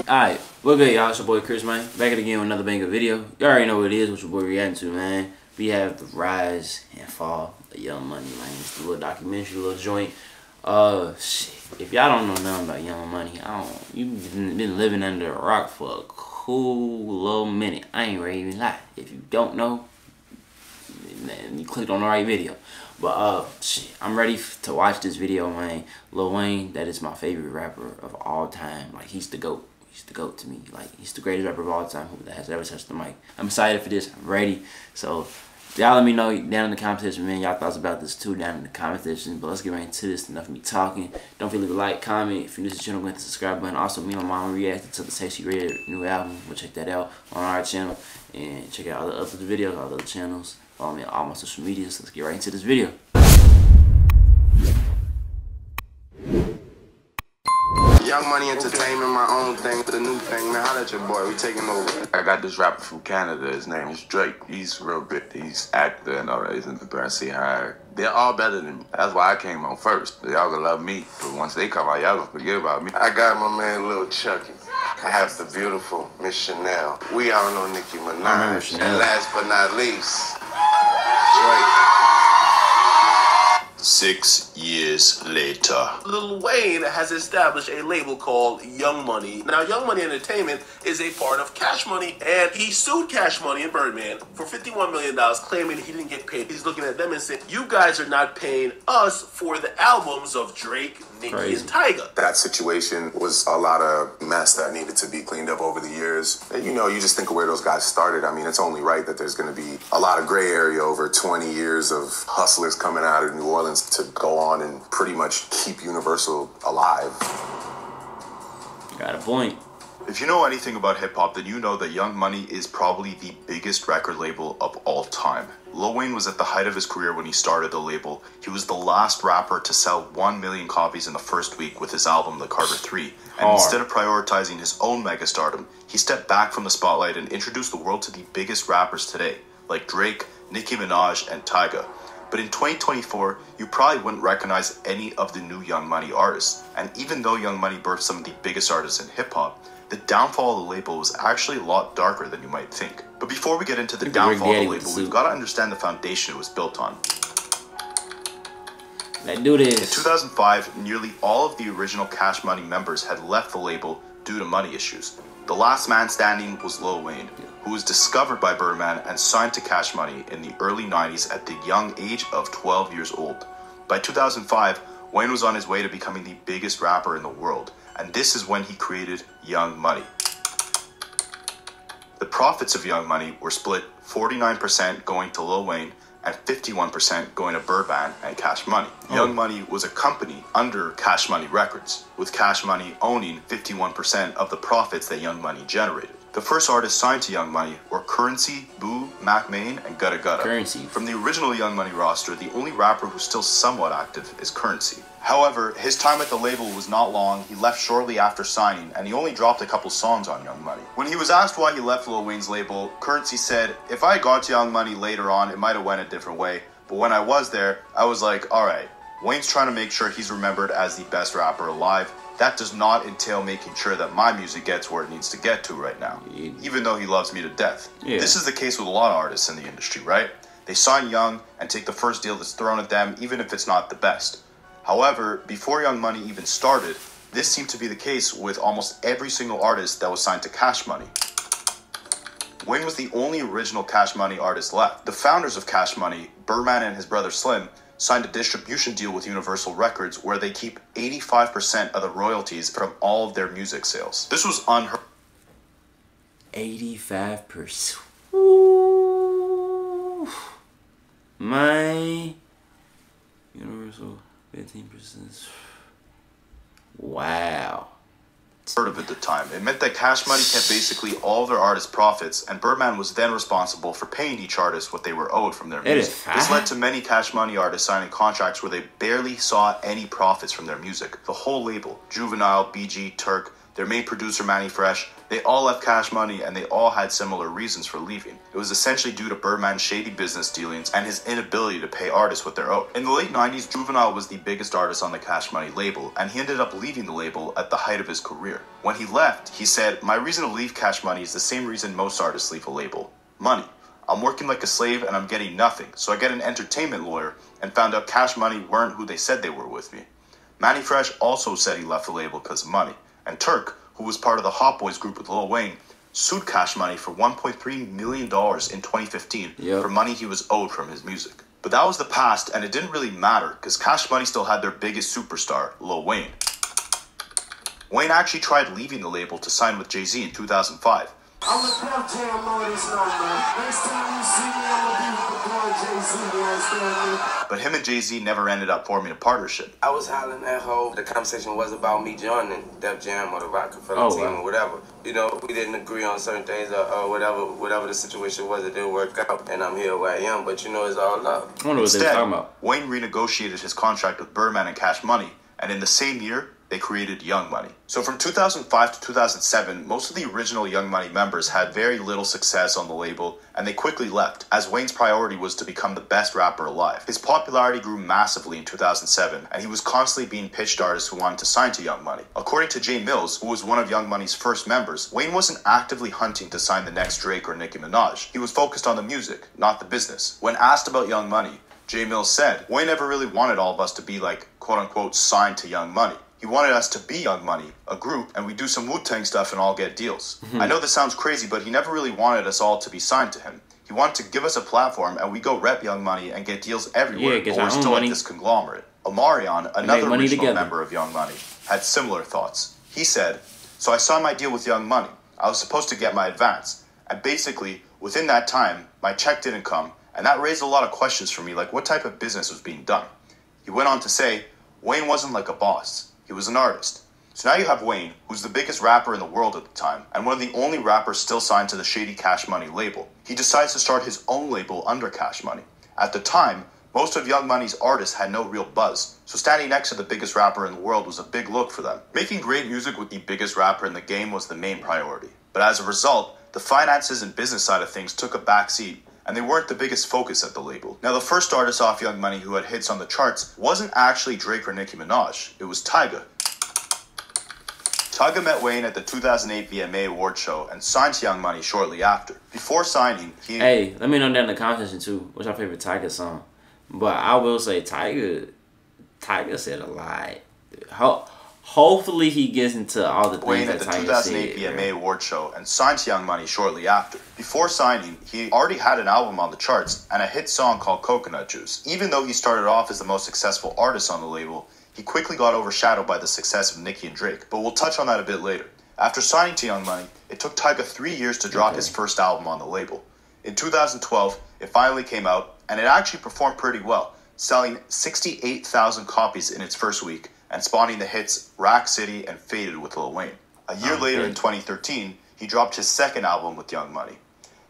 Alright, what good, y'all? It's your boy Chris, man. Back at again with another banger video. You already know what it is, what your boy reacting to, man. We have the rise and fall of Young Money, man. It's the little documentary, little joint. Shit. If y'all don't know nothing about Young Money, you've been living under a rock for a cool little minute. I ain't ready to even lie. If you don't know, man, you clicked on the right video. But shit, I'm ready to watch this video, man. Lil Wayne, that is my favorite rapper of all time. Like, he's the GOAT. He's the GOAT to me. Like, he's the greatest rapper of all time who has ever touched the mic. I'm excited for this. I'm ready. So y'all let me know down in the comment section, man. Y'all thoughts about this too down in the comment section. But let's get right into this. Enough of me talking. Don't forget to leave a like, comment. If you're new to the channel, hit the subscribe button. Also, me and my mom reacted to the Sexy Red new album. We'll check that out on our channel. And check out all the other videos, all the other channels. Follow me on all my social media. So let's get right into this video. Young Money Entertainment, my own thing, the new thing, man. Holla at your boy, we taking over. I got this rapper from Canada, his name is Drake. He's real big, he's actor and all that, he's in the Brassy High. They're all better than me. That's why I came on first. Y'all gonna love me, but once they come out, y'all gonna forget about me. I got my man Lil Chucky. I have the beautiful Miss Chanel. We all know Nicki Minaj. And last but not least, Drake. 6 years later. Lil Wayne has established a label called Young Money. Now, Young Money Entertainment is a part of Cash Money, and he sued Cash Money and Birdman for $51 million, claiming he didn't get paid. He's looking at them and saying, you guys are not paying us for the albums of Drake, Nicki, and Tyga. That situation was a lot of mess that needed to be cleaned up over the years. And you know, you just think of where those guys started. I mean, it's only right that there's going to be a lot of gray area over 20 years of hustlers coming out of New Orleans to go on and pretty much keep Universal alive. Got a point. If you know anything about hip-hop, then you know that Young Money is probably the biggest record label of all time. Lil Wayne was at the height of his career when he started the label. He was the last rapper to sell 1 million copies in the first week with his album, The Carter 3. And instead of prioritizing his own megastardom, he stepped back from the spotlight and introduced the world to the biggest rappers today, like Drake, Nicki Minaj, and Tyga. But in 2024, you probably wouldn't recognize any of the new Young Money artists. And even though Young Money birthed some of the biggest artists in hip-hop, the downfall of the label was actually a lot darker than you might think. But before we get into the downfall of the label, we've got to understand the foundation it was built on. Let's do this. In 2005, nearly all of the original Cash Money members had left the label due to money issues. The last man standing was Lil Wayne, who was discovered by Birdman and signed to Cash Money in the early 90s at the young age of 12 years old. By 2005, Wayne was on his way to becoming the biggest rapper in the world, and this is when he created Young Money. The profits of Young Money were split 49% going to Lil Wayne and 51% going to Birdman and Cash Money. Young Money was a company under Cash Money Records, with Cash Money owning 51% of the profits that Young Money generated. The first artists signed to Young Money were Currency, Boo, Mac Main, and Gutta Gutta. Currency. From the original Young Money roster, the only rapper who's still somewhat active is Currency. However, his time at the label was not long. He left shortly after signing, and he only dropped a couple songs on Young Money. When he was asked why he left Lil Wayne's label, Currency said, "If I got to Young Money later on, it might have went a different way. But when I was there, I was like, alright, Wayne's trying to make sure he's remembered as the best rapper alive. That does not entail making sure that my music gets where it needs to get to right now, even though he loves me to death." This is the case with a lot of artists in the industry, right? They sign young and take the first deal that's thrown at them, even if it's not the best. However, before Young Money even started, this seemed to be the case with almost every single artist that was signed to Cash Money. Wayne was the only original Cash Money artist left. The founders of Cash Money, Birdman and his brother Slim, signed a distribution deal with Universal Records where they keep 85% of the royalties from all of their music sales. This was unheard. 85%. Ooh. My Universal 15%. Wow. Of at the time. It meant that Cash Money kept basically all of their artists' profits, and Birdman was then responsible for paying each artist what they were owed from their music. This led to many Cash Money artists signing contracts where they barely saw any profits from their music. The whole label, Juvenile, BG, Turk, their main producer Manny Fresh, They all left Cash Money, and they all had similar reasons for leaving. It was essentially due to Birdman's shady business dealings and his inability to pay artists what they're owed. In the late 90s, Juvenile was the biggest artist on the Cash Money label, and he ended up leaving the label at the height of his career. When he left, he said, "My reason to leave Cash Money is the same reason most artists leave a label. Money. I'm working like a slave and I'm getting nothing, so I get an entertainment lawyer and found out Cash Money weren't who they said they were with me." Manny Fresh also said he left the label because of money, and Turk, who was part of the Hot Boys group with Lil Wayne, sued Cash Money for $1.3 million in 2015 for money he was owed from his music. But that was the past, and it didn't really matter because Cash Money still had their biggest superstar, Lil Wayne. Wayne actually tried leaving the label to sign with Jay-Z in 2005. I'm the Def Jam artist now, man. Next time you see me, I'm gonna be with the boy Jay-Z, you understand me? But him and Jay-Z never ended up forming a partnership. I was hollering at Hov. The conversation was about me joining Def Jam or the Rockefeller team or whatever. You know, we didn't agree on certain things or whatever the situation was. It didn't work out, and I'm here where I am. But you know, it's all love. I wonder what they're talking about. Wayne renegotiated his contract with Birdman and Cash Money, and in the same year, they created Young Money. So from 2005 to 2007, most of the original Young Money members had very little success on the label, and they quickly left, as Wayne's priority was to become the best rapper alive. His popularity grew massively in 2007, and he was constantly being pitched to artists who wanted to sign to Young Money. According to Jay Mills, who was one of Young Money's first members, Wayne wasn't actively hunting to sign the next Drake or Nicki Minaj. He was focused on the music, not the business. When asked about Young Money, Jay Mills said, "Wayne never really wanted all of us to be like, quote-unquote, signed to Young Money. He wanted us to be Young Money, a group, and we do some Wu-Tang stuff and all get deals." I know this sounds crazy, but he never really wanted us all to be signed to him. He wanted to give us a platform, and we go rep Young Money and get deals everywhere, but we're still like this conglomerate. Omarion, another original member of Young Money, had similar thoughts. He said, "So I signed my deal with Young Money. I was supposed to get my advance. And basically, within that time, my check didn't come, and that raised a lot of questions for me, like what type of business was being done." He went on to say, "Wayne wasn't like a boss. He was an artist." So now you have Wayne, who's the biggest rapper in the world at the time, and one of the only rappers still signed to the shady Cash Money label. He decides to start his own label under Cash Money. At the time, most of Young Money's artists had no real buzz, so standing next to the biggest rapper in the world was a big look for them. Making great music with the biggest rapper in the game was the main priority. But as a result, the finances and business side of things took a back seat, and they weren't the biggest focus at the label. Now, the first artist off Young Money who had hits on the charts wasn't actually Drake or Nicki Minaj. It was Tyga. Tyga met Wayne at the 2008 VMA award show and signed to Young Money shortly after. Before signing, he... Hey, let me know down in the comment section too. What's your favorite Tyga song? But I will say Tyga said a lot. Hopefully he gets into all the things Wayne that at the Tyga 2008 said, VMA award show and signed to Young Money shortly after. Before signing, he already had an album on the charts and a hit song called Coconut Juice. Even though he started off as the most successful artist on the label, he quickly got overshadowed by the success of Nicki and Drake, but we'll touch on that a bit later. After signing to Young Money, it took Tyga 3 years to drop his first album on the label. In 2012, it finally came out, and it actually performed pretty well, selling 68,000 copies in its first week, and spawning the hits Rack City and Faded with Lil Wayne. A year later in 2013, he dropped his second album with Young Money.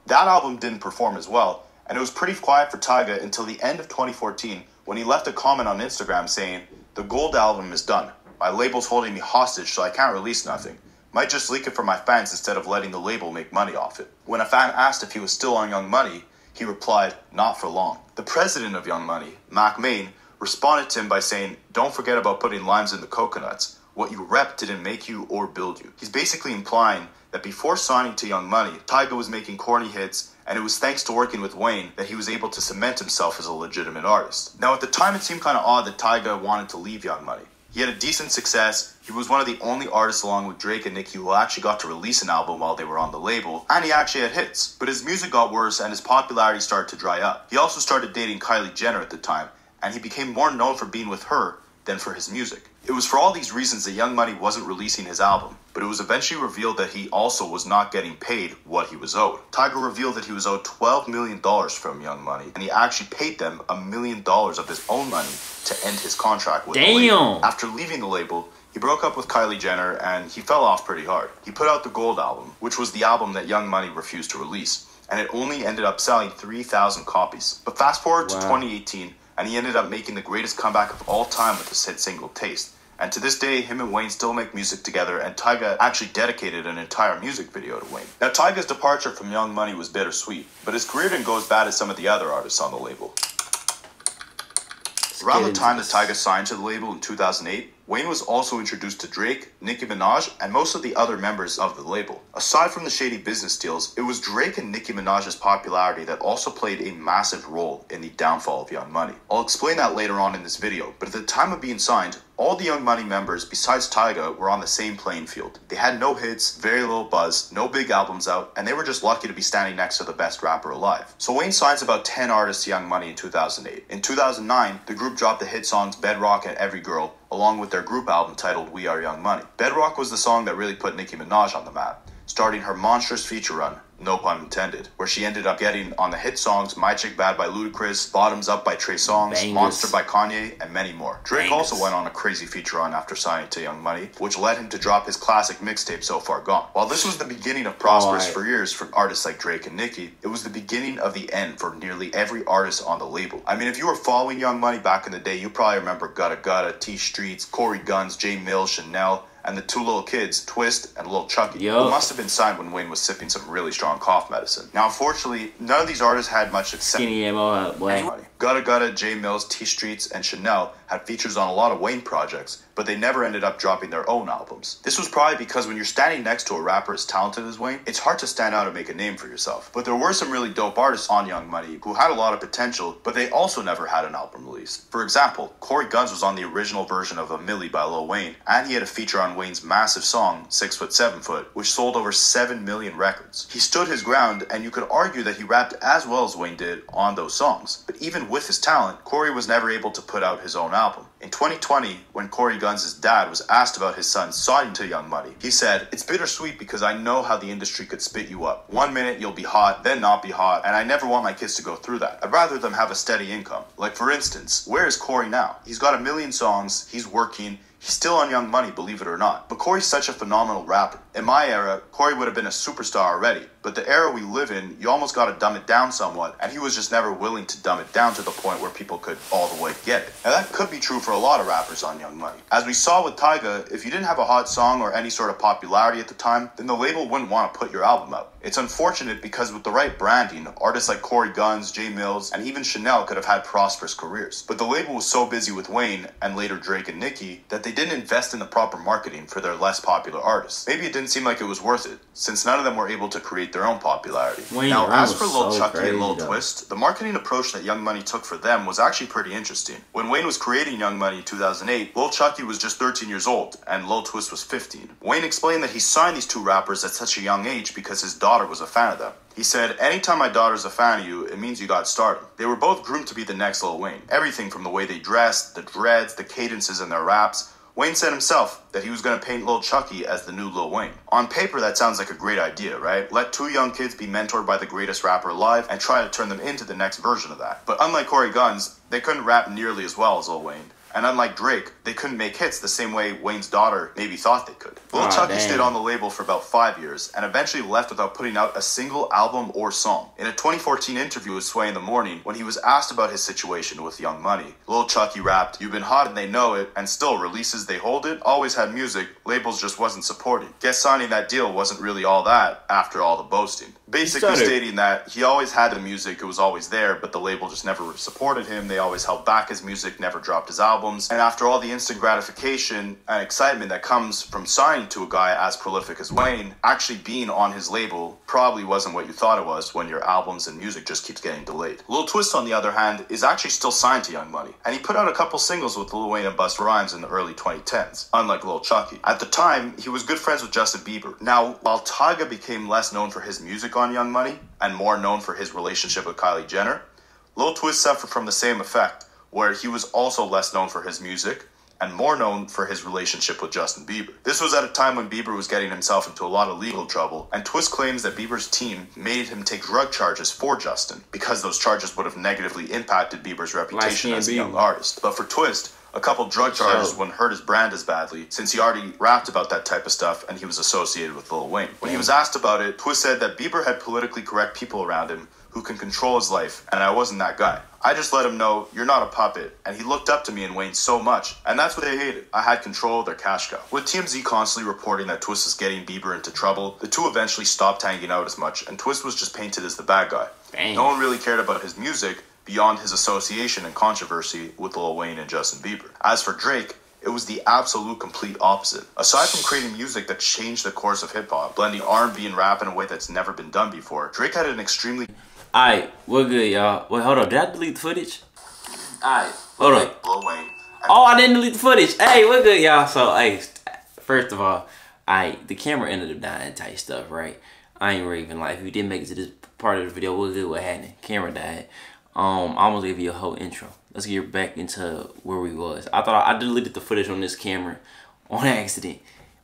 That album didn't perform as well, and it was pretty quiet for Tyga until the end of 2014 when he left a comment on Instagram saying, "The Gold album is done. My label's holding me hostage so I can't release nothing. Might just leak it for my fans instead of letting the label make money off it." When a fan asked if he was still on Young Money, he replied, "Not for long." The president of Young Money, Mac Main, responded to him by saying, "Don't forget about putting limes in the coconuts. What you rep didn't make you or build you." He's basically implying that before signing to Young Money, Tyga was making corny hits, and it was thanks to working with Wayne that he was able to cement himself as a legitimate artist. Now, at the time, it seemed kind of odd that Tyga wanted to leave Young Money. He had a decent success, he was one of the only artists along with Drake and Nicki who actually got to release an album while they were on the label, and he actually had hits. But his music got worse and his popularity started to dry up. He also started dating Kylie Jenner at the time, and he became more known for being with her than for his music. It was for all these reasons that Young Money wasn't releasing his album, but it was eventually revealed that he also was not getting paid what he was owed. Tyga revealed that he was owed $12 million from Young Money, and he actually paid them $1 million of his own money to end his contract with the label. After leaving the label, he broke up with Kylie Jenner, and he fell off pretty hard. He put out the Gold album, which was the album that Young Money refused to release, and it only ended up selling 3,000 copies. But fast forward to 2018, and he ended up making the greatest comeback of all time with his hit single, Taste. And to this day, him and Wayne still make music together, and Tyga actually dedicated an entire music video to Wayne. Now, Tyga's departure from Young Money was bittersweet, but his career didn't go as bad as some of the other artists on the label. Around the time that Tyga signed to the label in 2008, Wayne was also introduced to Drake, Nicki Minaj, and most of the other members of the label. Aside from the shady business deals, it was Drake and Nicki Minaj's popularity that also played a massive role in the downfall of Young Money. I'll explain that later on in this video, but at the time of being signed, all the Young Money members, besides Tyga, were on the same playing field. They had no hits, very little buzz, no big albums out, and they were just lucky to be standing next to the best rapper alive. So Wayne signs about 10 artists to Young Money in 2008. In 2009, the group dropped the hit songs Bedrock and Every Girl, along with their group album titled We Are Young Money. Bedrock was the song that really put Nicki Minaj on the map, starting her monstrous feature run, no pun intended, where she ended up getting on the hit songs My Chick Bad by Ludacris, Bottoms Up by Trey Songz, Monster by Kanye, and many more. Drake also went on a crazy feature run after signing to Young Money, which led him to drop his classic mixtape So Far Gone. While this was the beginning of prosperous careers for artists like Drake and Nicki, it was the beginning of the end for nearly every artist on the label. I mean, if you were following Young Money back in the day, you probably remember Gutta Gutta, T Streets, Corey Guns, J Mills, Chanel, and the two little kids, Twist and Lil Chucky, who must have been signed when Wayne was sipping some really strong cough medicine. Now, unfortunately, none of these artists had much success. Gutta Gutta, J Mills, T Streets, and Chanel had features on a lot of Wayne projects, but they never ended up dropping their own albums. This was probably because when you're standing next to a rapper as talented as Wayne, it's hard to stand out and make a name for yourself. But there were some really dope artists on Young Money who had a lot of potential, but they also never had an album release. For example, Corey Guns was on the original version of A Milli by Lil Wayne, and he had a feature on Wayne's massive song, 6 Foot 7 Foot, which sold over 7 million records. He stood his ground, and you could argue that he rapped as well as Wayne did on those songs. But even with his talent, Corey was never able to put out his own album. In 2020, when Corey Guns' dad was asked about his son signing to Young Money, he said, "It's bittersweet because I know how the industry could spit you up. One minute you'll be hot, then not be hot, and I never want my kids to go through that. I'd rather them have a steady income." Like, for instance, where is Corey now? He's got 1 million songs, he's working, he's still on Young Money, believe it or not. But Corey's such a phenomenal rapper. In my era, Corey would have been a superstar already. But the era we live in, you almost gotta dumb it down somewhat, and he was just never willing to dumb it down to the point where people could all the way get it. Now that could be true for a lot of rappers on Young Money. As we saw with Tyga, if you didn't have a hot song or any sort of popularity at the time, then the label wouldn't want to put your album out. It's unfortunate because with the right branding, artists like Corey Guns, J Mills, and even Chanel could have had prosperous careers. But the label was so busy with Wayne, and later Drake and Nicki, that they didn't invest in the proper marketing for their less popular artists. Maybe it didn't seem like it was worth it, since none of them were able to create their own popularity. Now, as for Lil Chucky and Lil Twist, the marketing approach that Young Money took for them was actually pretty interesting. When Wayne was creating Young Money in 2008, Lil Chucky was just 13 years old, and Lil Twist was 15. Wayne explained that he signed these two rappers at such a young age because his daughter was a fan of them. He said, "Anytime my daughter's a fan of you, it means you got started." They were both groomed to be the next Lil Wayne. Everything from the way they dressed, the dreads, the cadences in their raps. Wayne said himself that he was going to paint Lil Chucky as the new Lil Wayne. On paper, that sounds like a great idea, right? Let two young kids be mentored by the greatest rapper alive and try to turn them into the next version of that. But unlike Corey Guns, they couldn't rap nearly as well as Lil Wayne. And unlike Drake, they couldn't make hits the same way Wayne's daughter maybe thought they could. Lil Chucky stayed on the label for about 5 years and eventually left without putting out a single album or song. In a 2014 interview with Sway in the Morning, when he was asked about his situation with Young Money, Lil Chucky rapped, "You've been hot and they know it, and still releases they hold it, always had music, labels just wasn't supporting. Guess signing that deal wasn't really all that after all the boasting." Basically stating that he always had the music, it was always there, but the label just never supported him, they always held back his music, never dropped his albums, and after all the instant gratification and excitement that comes from signing to a guy as prolific as Wayne, actually being on his label probably wasn't what you thought it was when your albums and music just keeps getting delayed. Lil Twist, on the other hand, is actually still signed to Young Money, and he put out a couple singles with Lil Wayne and Busta Rhymes in the early 2010s, unlike Lil Chucky. At the time, he was good friends with Justin Bieber. Now, while Tyga became less known for his music on Young Money, and more known for his relationship with Kylie Jenner, Lil Twist suffered from the same effect, where he was also less known for his music, and more known for his relationship with Justin Bieber. This was at a time when Bieber was getting himself into a lot of legal trouble, and Twist claims that Bieber's team made him take drug charges for Justin, because those charges would have negatively impacted Bieber's reputation as a young artist. But for Twist, a couple drug charges wouldn't hurt his brand as badly, since he already rapped about that type of stuff and he was associated with Lil Wayne. When he was asked about it, Twist said that Bieber had politically correct people around him who can control his life, and I wasn't that guy. I just let him know, you're not a puppet, and he looked up to me and Wayne so much, and that's what they hated. I had control of their cash cow. With TMZ constantly reporting that Twist was getting Bieber into trouble, the two eventually stopped hanging out as much, and Twist was just painted as the bad guy. Dang. No one really cared about his music beyond his association and controversy with Lil Wayne and Justin Bieber. As for Drake, it was the absolute complete opposite. Aside from creating music that changed the course of hip-hop, blending R&B and rap in a way that's never been done before, Drake had an extremely... Alright, we're good, y'all. Wait, hold up. Did I delete the footage? Alright, hold up. Lil Wayne. Oh, I didn't delete the footage. Hey, we're good, y'all. So, hey, first of all, the camera ended up dying type stuff, right? I ain't raving. Like, if you didn't make it to this part of the video, we're good. What happened? Camera died. I'm gonna give you a whole intro. Let's get back into where we was. I thought I deleted the footage on this camera on accident,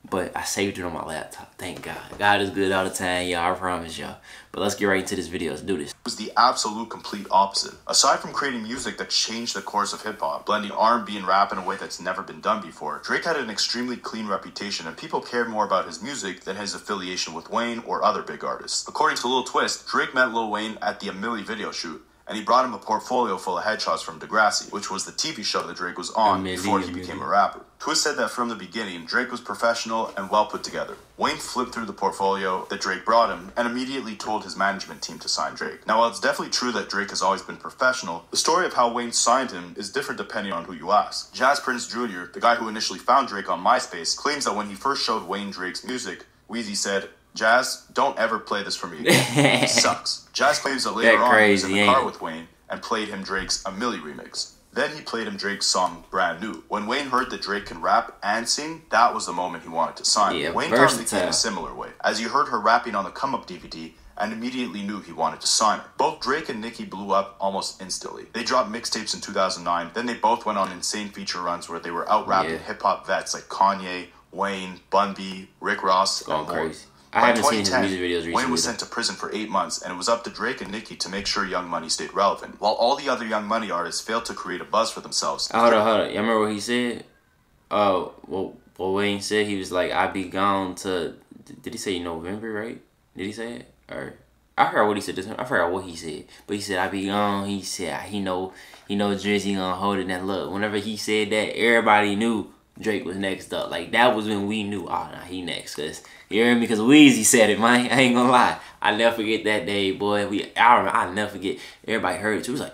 but I saved it on my laptop. Thank God. God is good all the time, y'all. I promise y'all. But let's get right into this video. Let's do this. It was the absolute complete opposite. Aside from creating music that changed the course of hip-hop, blending R&B and rap in a way that's never been done before, Drake had an extremely clean reputation, and people cared more about his music than his affiliation with Wayne or other big artists. According to Lil Twist, Drake met Lil Wayne at the A Milli video shoot, and he brought him a portfolio full of headshots from Degrassi, which was the TV show that Drake was on before he became a rapper. Twist said that from the beginning, Drake was professional and well put together. Wayne flipped through the portfolio that Drake brought him and immediately told his management team to sign Drake. Now, while it's definitely true that Drake has always been professional, the story of how Wayne signed him is different depending on who you ask. Jazz Prince Jr., the guy who initially found Drake on MySpace, claims that when he first showed Wayne Drake's music, Weezy said, "Jazz, don't ever play this for me again. It sucks." Jazz claims that later on he was in the car with Wayne and played him Drake's A Milli remix. Then he played him Drake's song Brand New. When Wayne heard that Drake can rap and sing, that was the moment he wanted to sign. Yeah, Wayne found Nicki in a similar way, as he heard her rapping on the Come Up DVD and immediately knew he wanted to sign her. Both Drake and Nicki blew up almost instantly. They dropped mixtapes in 2009, then they both went on insane feature runs where they were out rapping hip-hop vets like Kanye, Wayne, Bun B, Rick Ross, and more. Crazy. I haven't seen his music videos recently. Wayne was sent to prison for 8 months, and it was up to Drake and Nicki to make sure Young Money stayed relevant, while all the other Young Money artists failed to create a buzz for themselves. Hold on. Y'all remember what he said? Well, Wayne said he was like, "I be gone to." Did he say November? Right? Did he say it? Or I forgot what he said. I forgot what he said, but he said, "I be gone." He said he know Drizzy gonna hold it. And look, whenever he said that, everybody knew Drake was next up. Like, that was when we knew, oh, nah, he next. Cause you hear me? Because Weezy said it, man. I ain't gonna lie. I never forget that day, boy. I'll never forget. Everybody heard it too. It was like,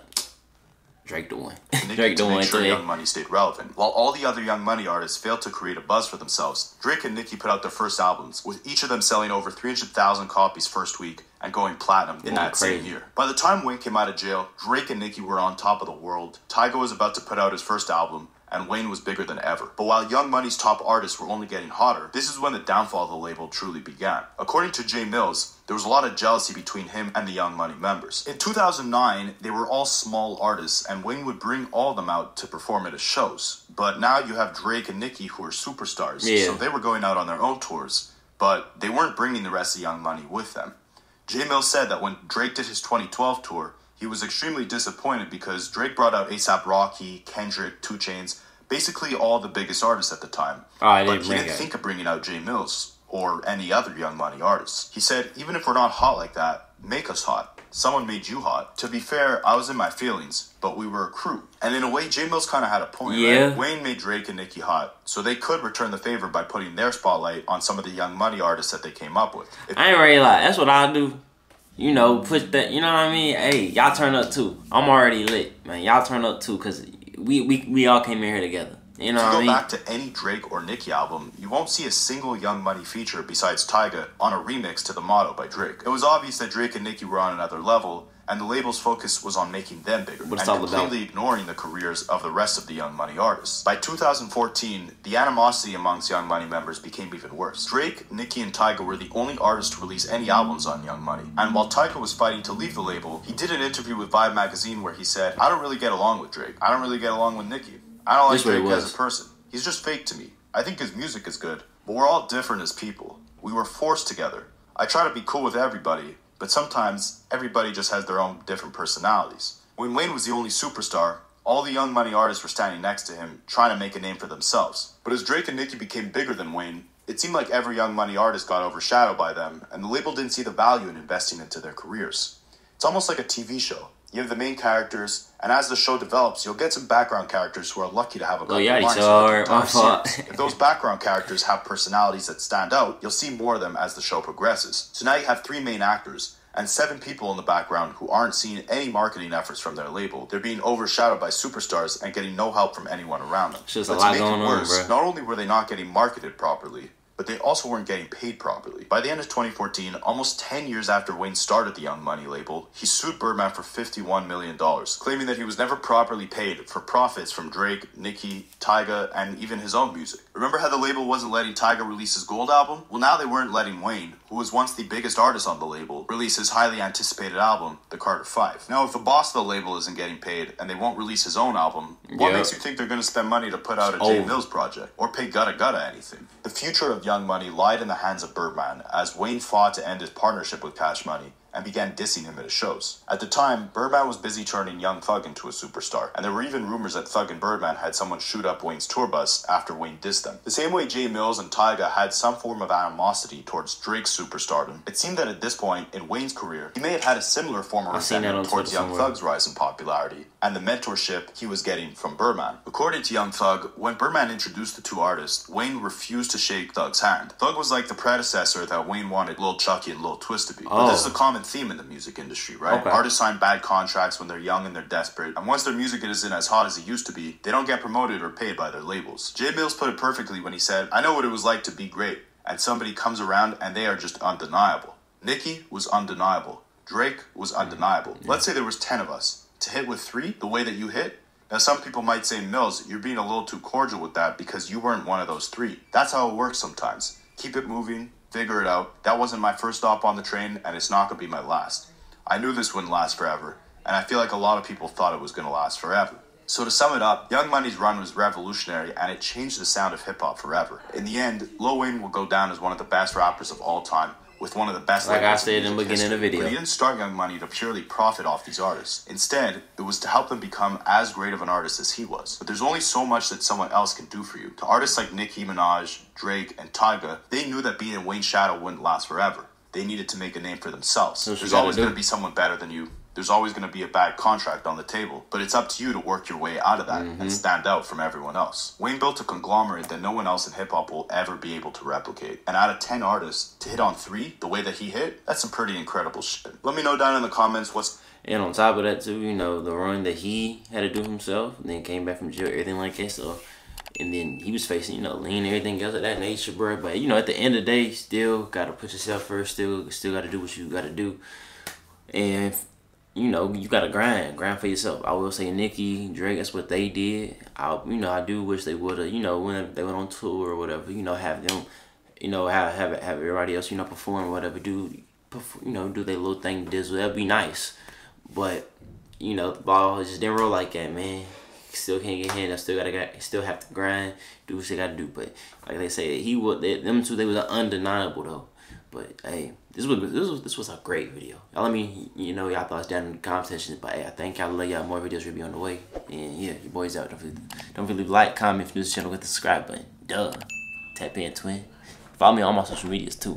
Drake the one. Drake the one. Make sure Young Money stayed relevant, while all the other Young Money artists failed to create a buzz for themselves. Drake and Nicki put out their first albums, with each of them selling over 300,000 copies first week and going platinum in that same year. By the time Wayne came out of jail, Drake and Nicki were on top of the world. Tyga was about to put out his first album, and Wayne was bigger than ever. But while Young Money's top artists were only getting hotter, this is when the downfall of the label truly began. According to Jay Mills, there was a lot of jealousy between him and the Young Money members. In 2009, they were all small artists, and Wayne would bring all of them out to perform at his shows. But now you have Drake and Nicki, who are superstars, so they were going out on their own tours, but they weren't bringing the rest of Young Money with them. Jay Mills said that when Drake did his 2012 tour, he was extremely disappointed because Drake brought out A$AP Rocky, Kendrick, 2 Chainz, basically all the biggest artists at the time. But he didn't think of bringing out Jay Mills or any other Young Money artists. He said, even if we're not hot like that, make us hot. Someone made you hot. To be fair, I was in my feelings, but we were a crew. And in a way, Jay Mills kind of had a point, right? Wayne made Drake and Nicki hot, so they could return the favor by putting their spotlight on some of the Young Money artists that they came up with. I ain't ready to lie. That's what I do. You know, push that, you know what I mean? Hey, y'all turn up too. I'm already lit, man. Y'all turn up too, because we all came in here together. You know what I mean? If you go back to any Drake or Nicki album, you won't see a single Young Money feature besides Tyga on a remix to The Motto by Drake. It was obvious that Drake and Nicki were on another level, and the label's focus was on making them bigger, and completely ignoring the careers of the rest of the Young Money artists. By 2014, the animosity amongst Young Money members became even worse. Drake, Nicki, and Tyga were the only artists to release any albums on Young Money, and while Tyga was fighting to leave the label, he did an interview with Vibe magazine where he said, "I don't really get along with Drake. I don't really get along with Nicki. I don't like Drake as a person. He's just fake to me. I think his music is good, but we're all different as people. We were forced together. I try to be cool with everybody, but sometimes everybody just has their own different personalities." When Wayne was the only superstar, all the Young Money artists were standing next to him, trying to make a name for themselves. But as Drake and Nicki became bigger than Wayne, it seemed like every Young Money artist got overshadowed by them, and the label didn't see the value in investing into their careers. It's almost like a TV show. You have the main characters, and as the show develops, you'll get some background characters who are lucky to have a couple lines. If those background characters have personalities that stand out, you'll see more of them as the show progresses. So now you have 3 main actors, and 7 people in the background who aren't seeing any marketing efforts from their label. They're being overshadowed by superstars and getting no help from anyone around them. Just a lot going on, bro. Not only were they not getting marketed properly, but they also weren't getting paid properly. By the end of 2014, almost 10 years after Wayne started the Young Money label, he sued Birdman for $51 million, claiming that he was never properly paid for profits from Drake, Nicki, Tyga, and even his own music. Remember how the label wasn't letting Tyga release his Gold album? Well, now they weren't letting Wayne, who was once the biggest artist on the label, release his highly anticipated album, The Carter 5. Now, if the boss of the label isn't getting paid and they won't release his own album, what makes you think they're going to spend money to put out a J Mills project or pay Gutta Gutta anything? The future of Young Money lied in the hands of Birdman as Wayne fought to end his partnership with Cash Money and began dissing him at his shows. At the time, Birdman was busy turning Young Thug into a superstar, and there were even rumors that Thug and Birdman had someone shoot up Wayne's tour bus after Wayne dissed them. The same way J Mills and Tyga had some form of animosity towards Drake's superstardom, it seemed that at this point in Wayne's career, he may have had a similar form of resentment towards Young Thug's rise in popularity and the mentorship he was getting from Birdman. According to Young Thug, when Birdman introduced the 2 artists, Wayne refused to shake Thug's hand. Thug was like the predecessor that Wayne wanted Lil Chucky and Lil Twist to be. But this is a common theme in the music industry, right? Artists sign bad contracts when they're young and they're desperate, and once their music isn't as hot as it used to be, they don't get promoted or paid by their labels. J Mills put it perfectly when he said, "I know what it was like to be great, and somebody comes around and they are just undeniable." Nicki was undeniable. Drake was undeniable. Let's say there was 10 of us. To hit with 3, the way that you hit, now some people might say, Mills, you're being a little too cordial with that because you weren't one of those 3. That's how it works sometimes. Keep it moving, figure it out. That wasn't my first stop on the train, and it's not going to be my last. I knew this wouldn't last forever, and I feel like a lot of people thought it was going to last forever. So to sum it up, Young Money's run was revolutionary, and it changed the sound of hip-hop forever. In the end, Lil Wayne will go down as one of the best rappers of all time, with one of the best, like I said in the beginning of the video. But he didn't start Young Money to purely profit off these artists. Instead, it was to help them become as great of an artist as he was. But there's only so much that someone else can do for you. To artists like Nicki Minaj, Drake, and Tyga, they knew that being in Wayne's shadow wouldn't last forever. They needed to make a name for themselves. There's always going to be someone better than you. There's always going to be a bad contract on the table, but it's up to you to work your way out of that and stand out from everyone else. Wayne built a conglomerate that no one else in hip-hop will ever be able to replicate. And out of 10 artists, to hit on 3 the way that he hit, that's some pretty incredible shit. Let me know down in the comments what's... And on top of that too, you know, the run that he had to do himself, and then came back from jail, everything like that, so... And then he was facing, you know, lean and everything else of that nature, bro. But, you know, at the end of the day, still got to put yourself first, still got to do what you got to do. And... you know, you gotta grind for yourself. I will say Nicki, Drake, that's what they did. I do wish they would've, you know, when they went on tour or whatever, you know, have them, you know, have everybody else, you know, perform or whatever, do their little thing, dizzle. That'd be nice. But, you know, the ball just didn't roll like that, man. Still can't get hit. Still have to grind, do what they gotta do. But like they say, them two, they was undeniable though. But hey, this was a great video. Y'all let me, you know, y'all thoughts down in the comment section. But hey, I thank y'all. Love y'all. More videos will be on the way. And yeah, your boys out. Don't forget to leave a like, comment if you're new to the channel, hit the subscribe button. Duh. Tap in, twin. Follow me on all my social medias too.